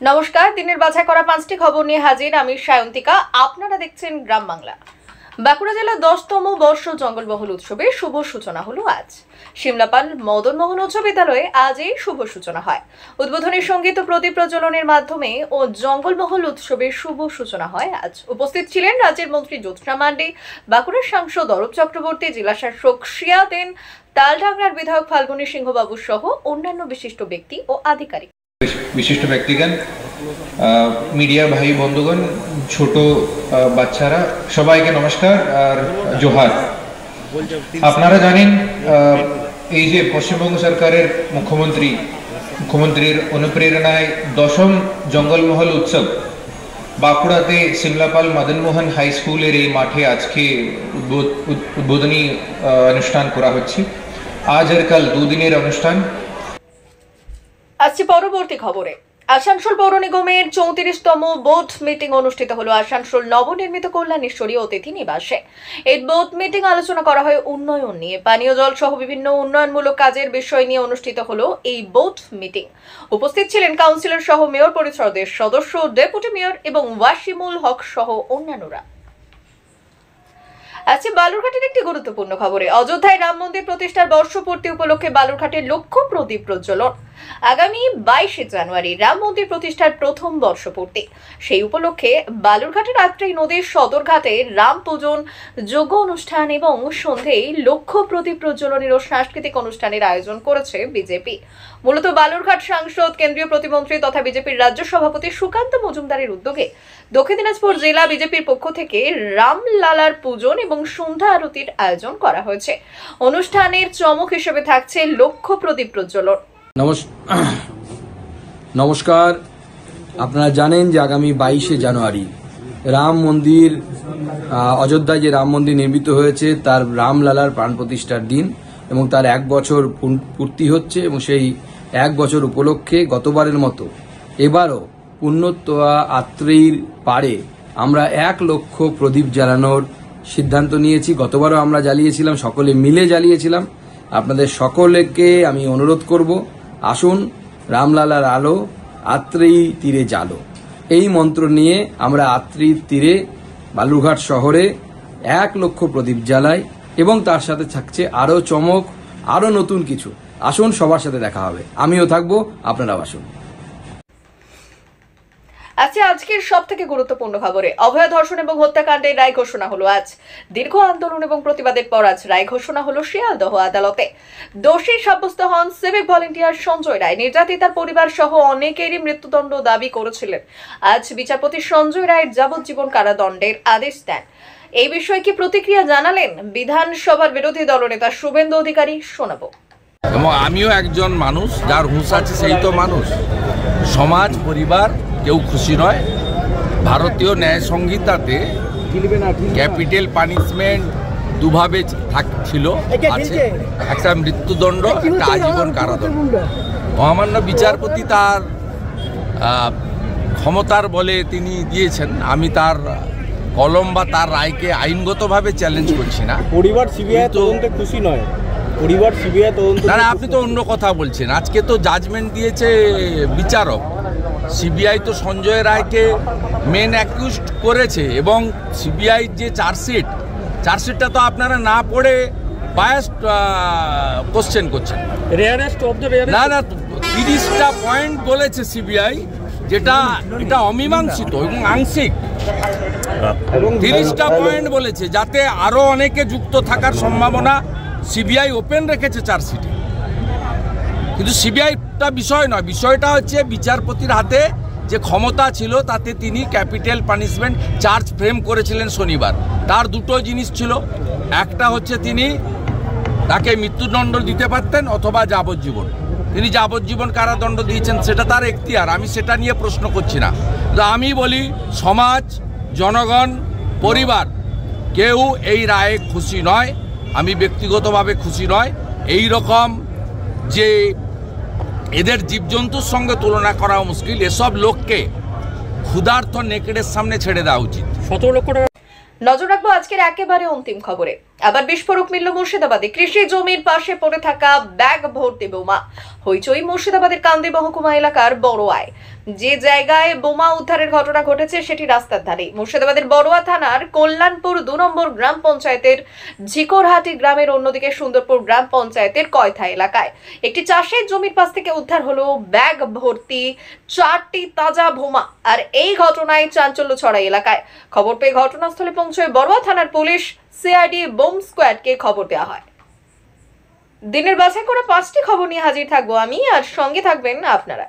নমস্কার, দিনের বাছাই করা 5টি খবর নিয়ে হাজির আমি সায়ন্তিকা। আপনারা দেখছেন গ্রাম বাংলা। বাঁকুড়া জেলার 10তম বর্ষ জঙ্গলমহল উৎসবের শুভ সূচনা হলো আজ। শিমলাপাল মদন মোহন উচ্চ বিদ্যালয়ে আজ এই শুভ সূচনা হয়। উদ্বোধনী সঙ্গীত ও প্রদীপ প্রজ্বলনের মাধ্যমে ও জঙ্গলমহল উৎসবের শুভ সূচনা হয় আজ। উপস্থিত ছিলেন রাজ্যের মন্ত্রী জ্যোৎস্না মান্ডি, বাঁকুড়ার সাংসদ অরূপ চক্রবর্তী, জেলা শাসক শ্রেয়া দেন, তালডাংরার বিধায়ক ফাল্গুনী সিংহবাবু সহ অন্যান্য বিশিষ্ট ব্যক্তি ও আধিকারিক। বিশিষ্ট ব্যক্তিগণ, মিডিয়া ভাই বন্ধুগণ, ছোট বাচ্চারা, সবাইকে নমস্কার আর জোহার। আপনারা জানেন এই যে পশ্চিমবঙ্গ সরকারের মুখ্যমন্ত্রীর অনুপ্রেরণায় 10ম জঙ্গলমহল উৎসব বাঁকুড়াতে সিমলাপাল মদন মোহন হাই স্কুলের এই মাঠে আজকে উদ্বোধনী অনুষ্ঠান করা হচ্ছে। আজ আর কাল দুদিনের অনুষ্ঠান। আসছে পরবর্তী খবরে। আসানসোল পৌর নিগমের 34তম বোর্ড মিটিং অনুষ্ঠিত হলো আসানসোল নবনির্মিত কল্যাণেশ্বরী অতিথি নিবাসে। এই বোর্ড মিটিং আলোচনা করা হয় উন্নয়ন নিয়ে। পানীয় জল সহ বিভিন্ন উন্নয়নমূলক কাজের বিষয় নিয়ে অনুষ্ঠিত হলো এই বোর্ড মিটিং। উপস্থিত ছিলেন কাউন্সিলর সহ মেয়র পরিষদের সদস্য, ডেপুটি মেয়র এবং ওয়াসিমুল হক সহ অন্যান্যরা। আজকে বালুরঘাটের একটি গুরুত্বপূর্ণ খবরে। অযোধ্যায় রাম মন্দির প্রতিষ্ঠার বর্ষপূর্তি উপলক্ষে বালুরঘাটের লক্ষ্য প্রদীপ প্রজ্বলন। আগামী 22শে জানুয়ারি রাম মন্দির প্রতিষ্ঠার প্রথম বর্ষপূর্তি। সেই উপলক্ষে বালুরঘাটের আত্রাই নদীর সদরঘাটে রাম পূজন, যোগ্য অনুষ্ঠান এবং সন্ধ্যেয় লক্ষ্য প্রদীপ প্রজ্বলনের ও সাংস্কৃতিক অনুষ্ঠানের আয়োজন করেছে বিজেপি। মূলত বালুরঘাট সাংসদ, কেন্দ্রীয় প্রতিমন্ত্রী তথা বিজেপির রাজ্য সভাপতি সুকান্ত মজুমদারের উদ্যোগে দক্ষিণ দিনাজপুর জেলা বিজেপির পক্ষ থেকে রামলালার পূজন এবং সন্ধ্যা আরতির আয়োজন করা হয়েছে। অনুষ্ঠানের চমক হিসেবে থাকছে লক্ষ্য প্রদীপ প্রজ্বলন। নমস্কার, আপনারা জানেন যে আগামী 22শে জানুয়ারি রাম মন্দির, অযোধ্যায় যে রাম মন্দির নির্মিত হয়েছে তার রামলালার প্রাণ প্রতিষ্ঠার দিন এবং তার 1 বছর পূর্তি হচ্ছে এবং সেই 1 বছর উপলক্ষে গতবারের মতো এবারও পুণ্যতোয়া আত্রেয়ীর পাড়ে আমরা 1 লক্ষ প্রদীপ জ্বালানোর সিদ্ধান্ত নিয়েছি। গতবারও আমরা জ্বালিয়েছিলাম, সকলে মিলে জ্বালিয়েছিলাম। আপনাদের সকলকে আমি অনুরোধ করব, আসুন রামলালার আলো আত্রেয়ী তীরে জ্বালো। এই মন্ত্র নিয়ে আমরা আত্রেয়ীর তীরে বালুরঘাট শহরে 1 লক্ষ প্রদীপ জ্বালাই এবং তার সাথে থাকছে আরও চমক, আরও নতুন কিছু। আসুন, সবার সাথে দেখা হবে, আমিও থাকবো, আপনারাও আসুন। আজকের সব থেকে গুরুত্বপূর্ণ খবরে। অভয়া ধর্ষণ এবং হত্যাকাণ্ডের রায় ঘোষণা হলো আজ। দীর্ঘ আন্দোলন এবং প্রতিবাদের পর আজ রায় ঘোষণা হলো শিয়ালদহ আদালতে। দোষী সাব্যস্ত হন সিভিক ভলেন্টিয়ার সঞ্জয় রায়। নির্যাতিতার পরিবার সহ অনেকেরই মৃত্যুদণ্ড দাবি করেছিলেন। আজ বিচারপতি সঞ্জয় রায়ের যাবজ্জীবন কারাদণ্ডের আদেশ দেন। এই বিষয়ে কি প্রতিক্রিয়া জানালেন বিধানসভার বিরোধী দলনেতা শুভেন্দু অধিকারী? শোনাবো। এবং আমিও একজন মানুষ, যার হুঁশ আছে সেই তো মানুষ। সমাজ, পরিবার কেউ খুশি নয়। ভারতীয় ন্যায় সংহিতাতে ক্যাপিটাল পানিশমেন্ট দুভাবে ছিল, আছে একটা মৃত্যুদণ্ড, একটা আজীবন কারাদণ্ড। মহামান্য বিচারপতি তার ক্ষমতার বলে তিনি দিয়েছেন। আমি তার কলম বা তার রায়কে আইনগতভাবে চ্যালেঞ্জ করছি না। পরিবার সিবিআই তদন্তে খুশি নয়। পরিবার সিবিআই তদন্ত না, আপনি তো অন্য কথা বলছেন। আজকে তো জাজমেন্ট দিয়েছে বিচারক। সিবিআই তো সঞ্জয় রায়কে মেন অ্যাকিউজড করেছে এবং সিবিআই যে চার্জশিটটা তো আপনারা না পড়ে বায়াসড কোশ্চেন করছেন। না, 30টা পয়েন্ট বলেছে সিবিআই, যেটা এটা অমীমাংসিত এবং আংশিক। 30টা পয়েন্ট বলেছে, যাতে আরও অনেকে যুক্ত থাকার সম্ভাবনা সিবিআই ওপেন রেখেছে চার্জশিটে। কিন্তু সিবিআইটা বিষয় নয়, বিষয়টা হচ্ছে বিচারপতির হাতে যে ক্ষমতা ছিল তাতে তিনি ক্যাপিটাল পানিশমেন্ট চার্জ ফ্রেম করেছিলেন শনিবার। তার দুটো জিনিস ছিল, একটা হচ্ছে তিনি তাকে মৃত্যুদণ্ড দিতে পারতেন অথবা যাবজ্জীবন। তিনি যাবজ্জীবন কারাদণ্ড দিয়েছেন, সেটা তার এখতিয়ার, আমি সেটা নিয়ে প্রশ্ন করছি না। তো আমি বলি, সমাজ, জনগণ, পরিবার কেউ এই রায়ে খুশি নয়। আমি ব্যক্তিগতভাবে খুশি নয়। এই রকম যে এদের জীবজন্তুর সঙ্গে তুলনা করা মুশকিল, এসব লোককে ক্ষুধার্ত নেকড়ের সামনে ছেড়ে দেওয়া উচিত। 17 লক্ষ টাকা। নজর রাখবো আজকের একেবারে অন্তিম খবরে। আবার বিস্ফোরক মিলল মুর্শিদাবাদে। কৃষি জমির পাশে পড়ে থাকা ব্যাগ ভর্তি বোমা। হইচই মুর্শিদাবাদের কান্দি মহকুমা এলাকার বড়োয়ায়। যে জায়গায় বোমা উদ্ধারের ঘটনা ঘটেছে সেটি রাস্তার ধারে। মুর্শিদাবাদের বড়োয়া থানার কল্যাণপুর 2 নম্বর গ্রাম পঞ্চায়েতের ঝিকরহাটি গ্রামের, অন্যদিকে সুন্দরপুর গ্রাম পঞ্চায়েতের কয়থা এলাকায় একটি চাষের জমির পাশ থেকে উদ্ধার হলো ব্যাগ ভর্তি 4টি তাজা বোমা। আর এই ঘটনায় চাঞ্চল্য ছড়ায় এলাকায়। খবর পেয়ে ঘটনাস্থলে পৌঁছয় বড়োয়া থানার পুলিশ, সিআইডি, বোম স্কোয়াডকে খবর দেওয়া হয়। দিনের বাছাই করা 5টি খবর নিয়ে হাজির থাকবো আমি, আর সঙ্গে থাকবেন আপনারা।